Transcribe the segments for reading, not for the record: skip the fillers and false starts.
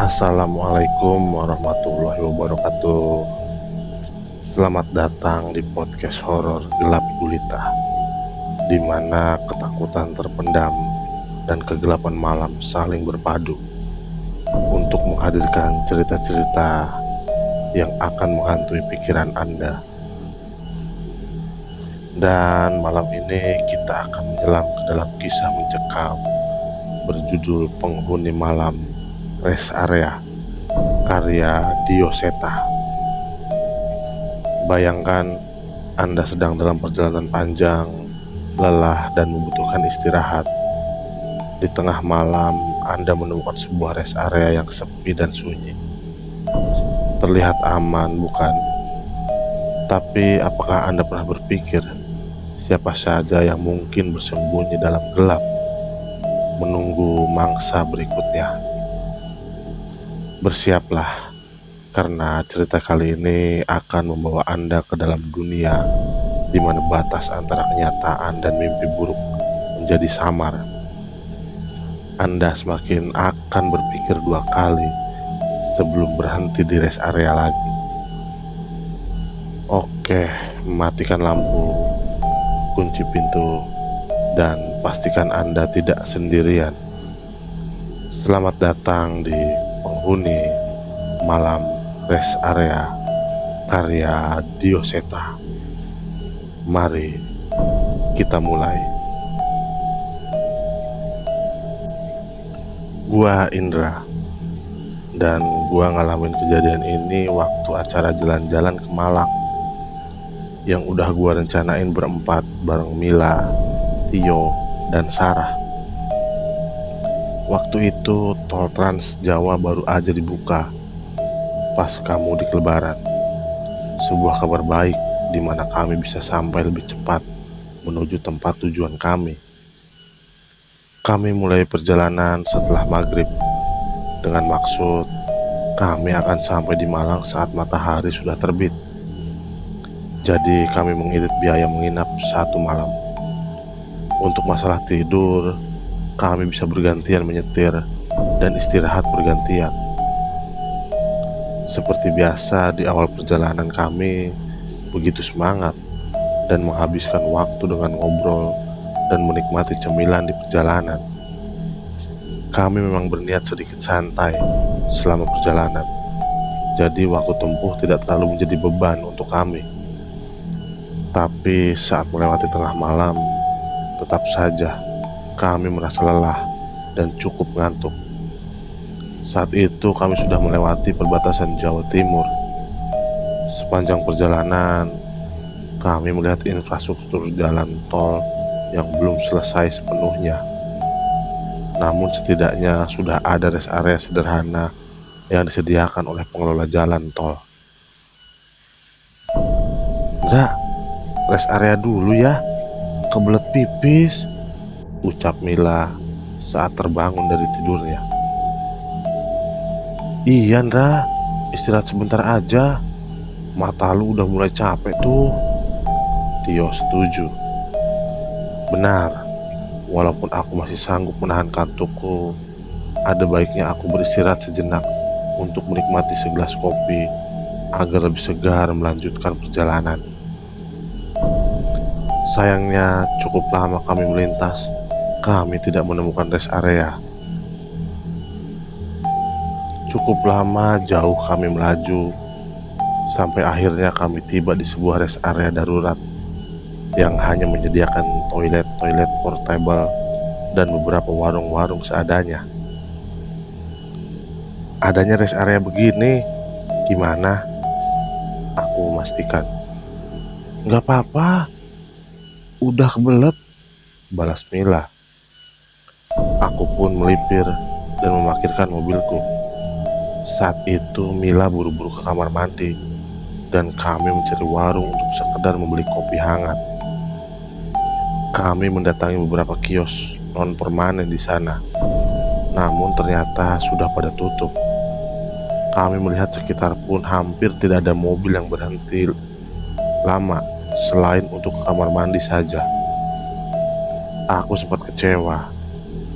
Assalamualaikum warahmatullahi wabarakatuh. Selamat datang di podcast horor Gelap Gulita, di mana ketakutan terpendam dan kegelapan malam saling berpadu untuk menghadirkan cerita-cerita yang akan menghantui pikiran Anda. Dan malam ini kita akan menyelam ke dalam kisah mencekam berjudul Penghuni Malam Rest Area, karya Dio Seta. Bayangkan Anda sedang dalam perjalanan panjang, lelah dan membutuhkan istirahat. Di tengah malam, Anda menemukan sebuah rest area yang sepi dan sunyi. Terlihat aman, bukan? Tapi apakah Anda pernah berpikir siapa saja yang mungkin bersembunyi dalam gelap, menunggu mangsa berikutnya? Bersiaplah, karena cerita kali ini akan membawa Anda ke dalam dunia di mana batas antara kenyataan dan mimpi buruk menjadi samar. Anda semakin akan berpikir dua kali sebelum berhenti di rest area lagi. Oke, matikan lampu, kunci pintu, dan pastikan Anda tidak sendirian. Selamat datang di Penghuni Malam Rest Area, karya Dio Seta. Mari kita mulai. Gua Indra, dan gua ngalamin kejadian ini waktu acara jalan-jalan ke Malang yang udah gua rencanain berempat bareng Mila, Tio, dan Sarah. Waktu itu tol Trans Jawa baru aja dibuka pas kamu di Lebaran. Sebuah kabar baik di mana kami bisa sampai lebih cepat menuju tempat tujuan kami. Kami mulai perjalanan setelah maghrib dengan maksud kami akan sampai di Malang saat matahari sudah terbit. Jadi kami mengirit biaya menginap 1 malam. Untuk masalah tidur, kami bisa bergantian menyetir dan istirahat bergantian. Seperti biasa di awal perjalanan kami begitu semangat dan menghabiskan waktu dengan ngobrol dan menikmati cemilan di perjalanan. Kami memang berniat sedikit santai selama perjalanan, jadi waktu tempuh tidak terlalu menjadi beban untuk kami. Tapi saat melewati tengah malam, tetap saja kami merasa lelah dan cukup ngantuk. Saat itu kami sudah melewati perbatasan Jawa Timur. Sepanjang perjalanan, kami melihat infrastruktur jalan tol yang belum selesai sepenuhnya. Namun setidaknya sudah ada rest area sederhana yang disediakan oleh pengelola jalan tol. Ndra, rest area dulu ya, kebelet pipis, ucap Mila saat terbangun dari tidurnya. Iya Ndra, istirahat sebentar aja, mata lu udah mulai capek tuh. Tio setuju. Benar, walaupun aku masih sanggup menahan kantukku, ada baiknya aku beristirahat sejenak untuk menikmati segelas kopi agar lebih segar melanjutkan perjalanan. Sayangnya cukup lama kami melintas, kami tidak menemukan rest area. Cukup lama jauh kami melaju, sampai akhirnya kami tiba di sebuah rest area darurat yang hanya menyediakan toilet portable dan beberapa warung-warung seadanya. Adanya rest area begini, gimana? Aku memastikan. Gak apa-apa, udah kebelet, balas Mila. Aku pun melipir dan memarkirkan mobilku. Saat itu Mila buru-buru ke kamar mandi dan kami mencari warung untuk sekedar membeli kopi hangat. Kami mendatangi beberapa kios non permanen di sana, namun ternyata sudah pada tutup. Kami melihat sekitar pun hampir tidak ada mobil yang berhenti lama selain untuk ke kamar mandi saja. Aku sempat kecewa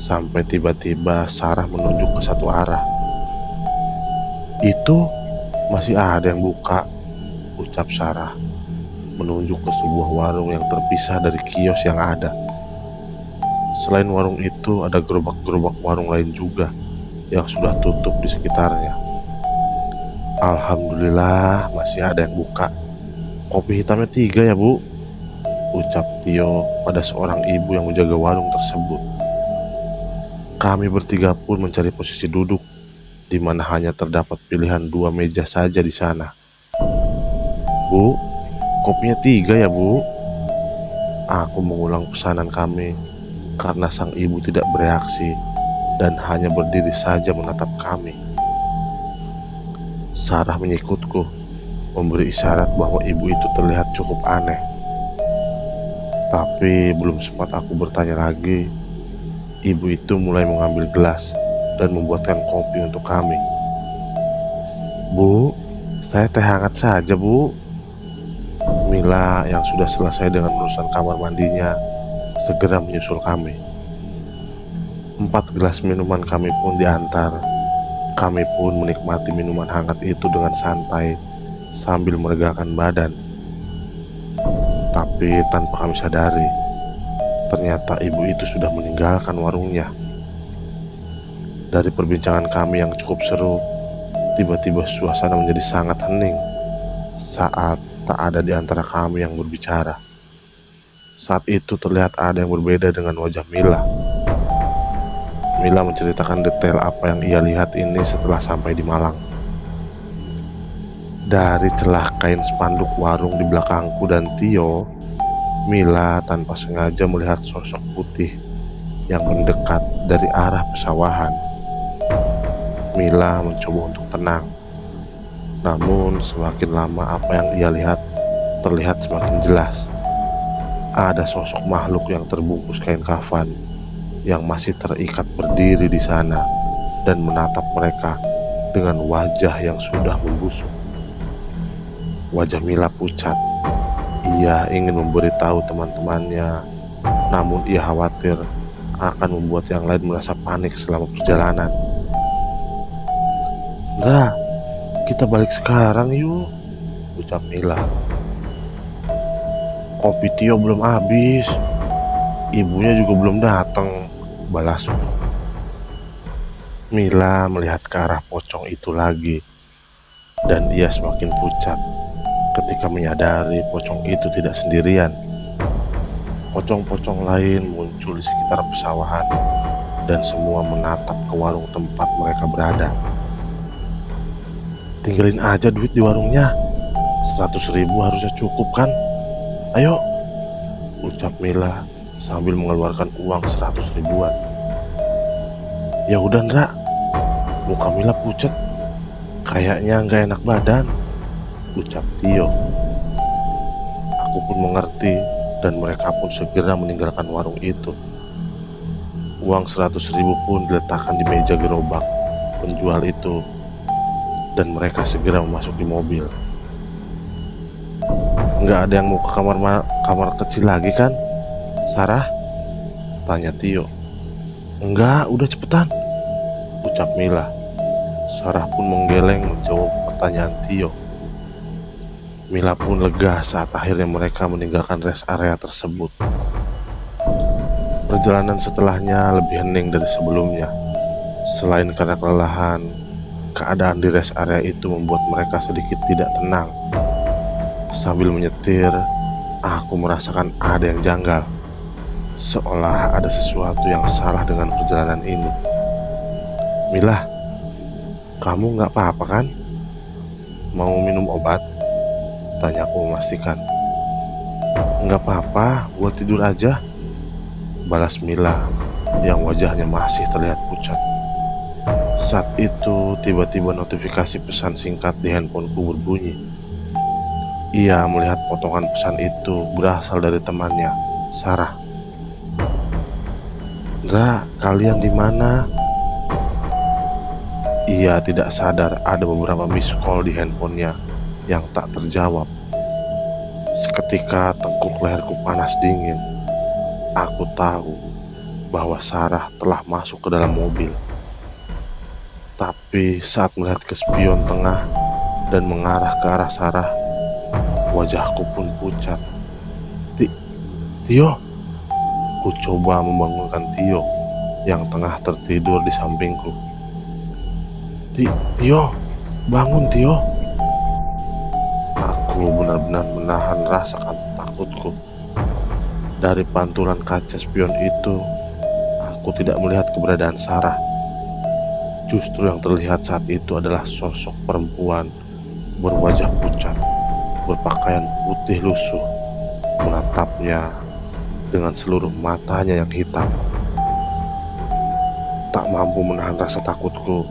sampai tiba-tiba Sarah menunjuk ke satu arah. Itu masih ada yang buka, ucap Sarah menunjuk ke sebuah warung yang terpisah dari kios yang ada. Selain warung itu ada gerobak-gerobak warung lain juga yang sudah tutup di sekitarnya. Alhamdulillah masih ada yang buka. Kopi hitamnya 3 ya bu, ucap Tio pada seorang ibu yang menjaga warung tersebut. Kami bertiga pun mencari posisi duduk, di mana hanya terdapat pilihan 2 meja saja di sana. Bu, kopinya 3 ya bu. Aku mengulang pesanan kami karena sang ibu tidak bereaksi dan hanya berdiri saja menatap kami. Sarah mengikutku, memberi isyarat bahwa ibu itu terlihat cukup aneh. Tapi belum sempat aku bertanya lagi, ibu itu mulai mengambil gelas dan membuatkan kopi untuk kami. Bu, saya teh hangat saja bu. Mila yang sudah selesai dengan urusan kamar mandinya segera menyusul kami. 4 gelas minuman kami pun diantar. Kami pun menikmati minuman hangat itu dengan santai sambil meregakan badan. Tapi tanpa kami sadari, ternyata ibu itu sudah meninggalkan warungnya. Dari perbincangan kami yang cukup seru, tiba-tiba suasana menjadi sangat hening saat tak ada di antara kami yang berbicara. Saat itu terlihat ada yang berbeda dengan wajah Mila. Mila menceritakan detail apa yang ia lihat ini setelah sampai di Malang. Dari celah kain spanduk warung di belakangku dan Tio, Mila tanpa sengaja melihat sosok putih yang mendekat dari arah pesawahan. Mila mencoba untuk tenang, namun semakin lama apa yang ia lihat terlihat semakin jelas. Ada sosok makhluk yang terbungkus kain kafan yang masih terikat berdiri di sana dan menatap mereka dengan wajah yang sudah membusuk. Wajah Mila pucat. Ia ingin memberitahu teman-temannya, namun ia khawatir akan membuat yang lain merasa panik selama perjalanan. "Nggak, kita balik sekarang yuk," ucap Mila. "Kopi Tio belum habis, ibunya juga belum datang," balasku. Mila melihat ke arah pocong itu lagi, dan ia semakin pucat ketika menyadari pocong itu tidak sendirian. Pocong-pocong lain muncul di sekitar pesawahan, dan semua menatap ke warung tempat mereka berada. "Tinggalin aja duit di warungnya, 100.000 harusnya cukup kan? Ayo," ucap Mila sambil mengeluarkan uang 100 ribuan. "Ya udah Ndra," muka Mila pucat, "kayaknya nggak enak badan," ucap Tio. Aku pun mengerti dan mereka pun segera meninggalkan warung itu. Uang 100.000 pun diletakkan di meja gerobak penjual itu dan mereka segera memasuki mobil. "Nggak ada yang mau ke kamar kecil lagi kan, Sarah?" tanya Tio. "Enggak, udah cepetan," ucap Mila. Sarah pun menggeleng menjawab pertanyaan Tio. Mila pun lega saat akhirnya mereka meninggalkan rest area tersebut. Perjalanan setelahnya lebih hening dari sebelumnya. Selain karena kelelahan, keadaan di rest area itu membuat mereka sedikit tidak tenang. Sambil menyetir, aku merasakan ada yang janggal, seolah ada sesuatu yang salah dengan perjalanan ini. "Mila, kamu nggak apa-apa kan? Mau minum obat?" tanyaku memastikan. "Nggak apa-apa, buat tidur aja," balas Mila yang wajahnya masih terlihat pucat. Saat itu tiba-tiba notifikasi pesan singkat di handphoneku berbunyi. Ia melihat potongan pesan itu berasal dari temannya, Sarah. "Ndra, kalian di mana?" Ia tidak sadar ada beberapa miss call di handphonenya yang tak terjawab. Seketika tengkuk leherku panas dingin. Aku tahu bahwa Sarah telah masuk ke dalam mobil. Tapi saat melihat ke spion tengah dan mengarah ke arah Sarah, wajahku pun pucat. Tio, ku coba membangunkan Tio yang tengah tertidur di sampingku. Tio, bangun Tio. Aku benar-benar menahan rasa takutku. Dari pantulan kaca spion itu, aku tidak melihat keberadaan Sarah. Justru yang terlihat saat itu adalah sosok perempuan berwajah pucat, berpakaian putih lusuh, menatapnya dengan seluruh matanya yang hitam. Tak mampu menahan rasa takutku,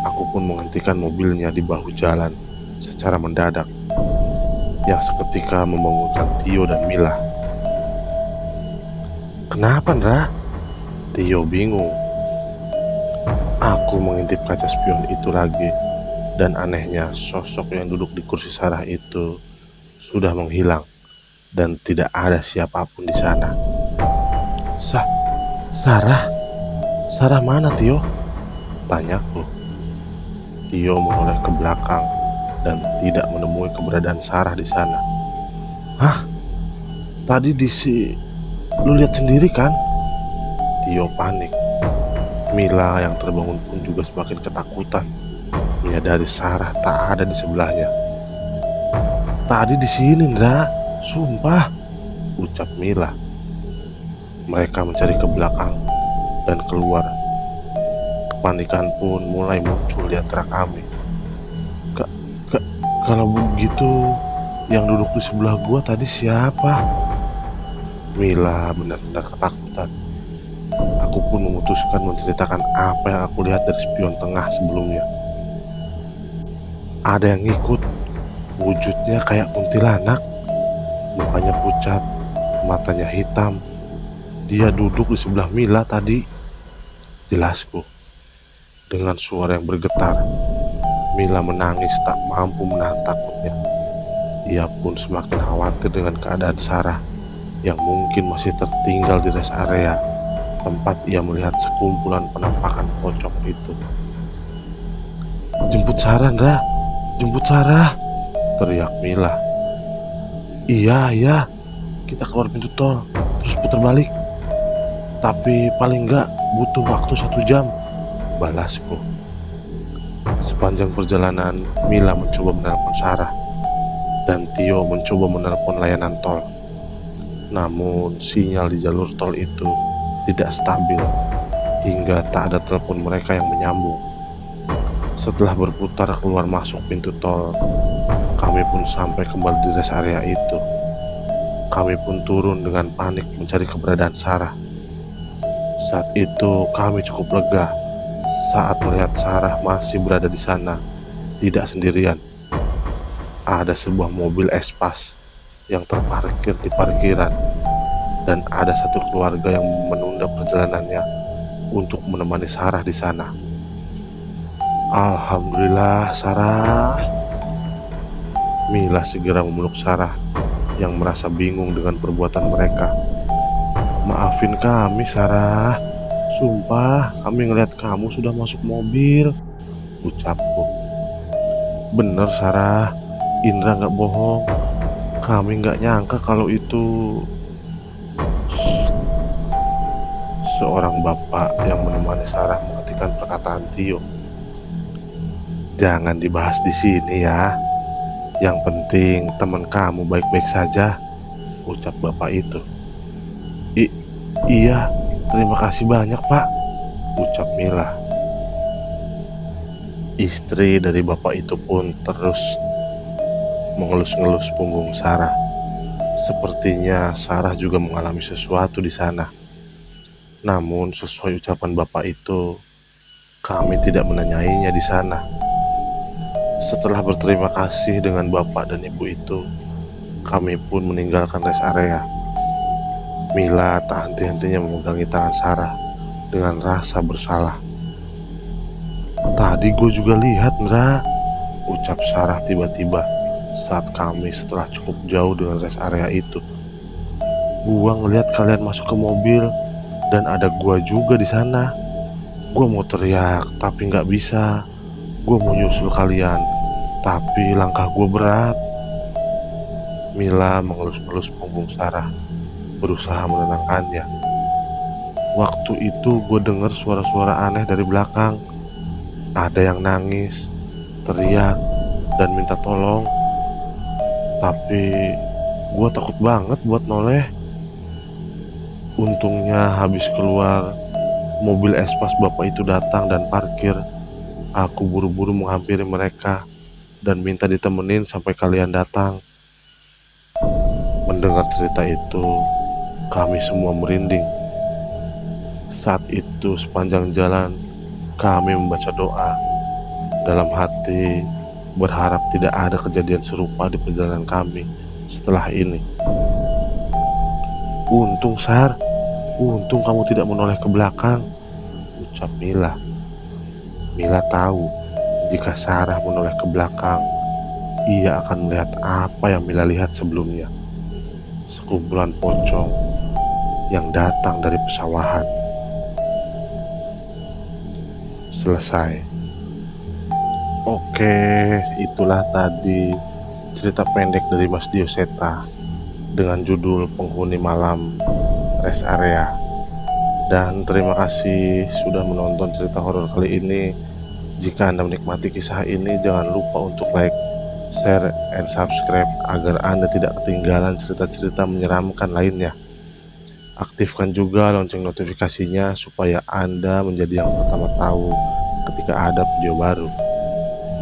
aku pun menghentikan mobilnya di bahu jalan secara mendadak, yang seketika membangunkan Tio dan Mila. Kenapa, Ndra? Tio bingung. Aku mengintip kaca spion itu lagi, dan anehnya sosok yang duduk di kursi Sarah itu sudah menghilang dan tidak ada siapapun di sana. Sarah? Sarah mana, Tio? Tanyaku. Tio menoleh ke belakang dan tidak menemui keberadaan Sarah di sana. Hah? Tadi lu lihat sendiri kan? Tio panik. Mila yang terbangun pun juga semakin ketakutan, menyadari Sarah tak ada di sebelahnya. Tadi di sini, Ndra. Sumpah, ucap Mila. Mereka mencari ke belakang dan keluar. Kepanikan pun mulai muncul di antara kami. Kalau begitu, yang duduk di sebelah gua tadi siapa? Mila benar-benar ketakutan. Aku pun memutuskan menceritakan apa yang aku lihat dari spion tengah sebelumnya. Ada yang ngikut, wujudnya kayak kuntilanak, mukanya pucat, matanya hitam. Dia duduk di sebelah Mila tadi, jelasku. Dengan suara yang bergetar, Mila menangis tak mampu menahan takutnya. Ia pun semakin khawatir dengan keadaan Sarah yang mungkin masih tertinggal di rest area tempat ia melihat sekumpulan penampakan pocong itu. Jemput Sarah, Ndra. Jemput Sarah, teriak Mila. Iya, kita keluar pintu tol, terus putar balik. Tapi paling enggak butuh waktu 1 jam, balasku. Sepanjang perjalanan, Mila mencoba menelpon Sarah, dan Tio mencoba menelpon layanan tol. Namun sinyal di jalur tol itu tidak stabil, hingga tak ada telepon mereka yang menyambung. Setelah berputar keluar masuk pintu tol, kami pun sampai kembali di rest area itu. Kami pun turun dengan panik mencari keberadaan Sarah. Saat itu kami cukup lega saat melihat Sarah masih berada di sana, tidak sendirian. Ada sebuah mobil Espas yang terparkir di parkiran, dan ada satu keluarga yang menunda perjalanannya untuk menemani Sarah di sana. Alhamdulillah, Sarah. Mila segera memeluk Sarah yang merasa bingung dengan perbuatan mereka. Maafin kami, Sarah. Sumpah, kami ngeliat kamu sudah masuk mobil, ucapku. Bener, Sarah. Indra gak bohong. Kami gak nyangka kalau itu seorang bapak yang menemani Sarah menghentikan perkataan Tio. Jangan dibahas di sini ya. Yang penting teman kamu baik-baik saja, ucap bapak itu. Iya, terima kasih banyak, Pak, ucap Mila. Istri dari bapak itu pun terus mengelus-ngelus punggung Sarah. Sepertinya Sarah juga mengalami sesuatu di sana. Namun sesuai ucapan bapak itu, kami tidak menanyainya di sana. Setelah berterima kasih dengan bapak dan ibu itu, kami pun meninggalkan rest area. Mila tak henti-hentinya memegangi tangan Sarah dengan rasa bersalah. Tadi gue juga lihat, Ndra, ucap Sarah tiba-tiba saat kami setelah cukup jauh dengan rest area itu. Gua ngelihat kalian masuk ke mobil dan ada gua juga di sana. Gua mau teriak tapi nggak bisa Gue mau nyusul kalian, tapi langkah gue berat. Mila mengelus-elus punggung Sarah, berusaha menenangkannya. Waktu itu gue dengar suara-suara aneh dari belakang. Ada yang nangis, teriak, dan minta tolong. Tapi gue takut banget buat noleh. Untungnya habis keluar, mobil espas bapak itu datang dan parkir. Aku buru-buru menghampiri mereka dan minta ditemenin sampai kalian datang. Mendengar cerita itu, kami semua merinding. Saat itu sepanjang jalan, kami membaca doa. Dalam hati, berharap tidak ada kejadian serupa di perjalanan kami setelah ini. Untung, Sar. Untung kamu tidak menoleh ke belakang, ucap Mila. Mila tahu jika Sarah menoleh ke belakang, ia akan melihat apa yang Mila lihat sebelumnya. Sekumpulan pocong yang datang dari pesawahan. Selesai. Oke, itulah tadi cerita pendek dari Mas Dioseta dengan judul Penghuni Malam Rest Area. Dan terima kasih sudah menonton cerita horor kali ini. Jika Anda menikmati kisah ini, jangan lupa untuk like, share, and subscribe agar Anda tidak ketinggalan cerita-cerita menyeramkan lainnya. Aktifkan juga lonceng notifikasinya supaya Anda menjadi yang pertama tahu ketika ada video baru.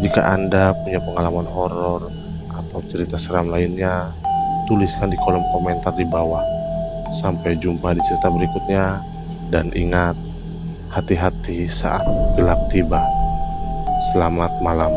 Jika Anda punya pengalaman horor atau cerita seram lainnya, tuliskan di kolom komentar di bawah. Sampai jumpa di cerita berikutnya. Dan ingat, hati-hati saat gelap tiba. Selamat malam.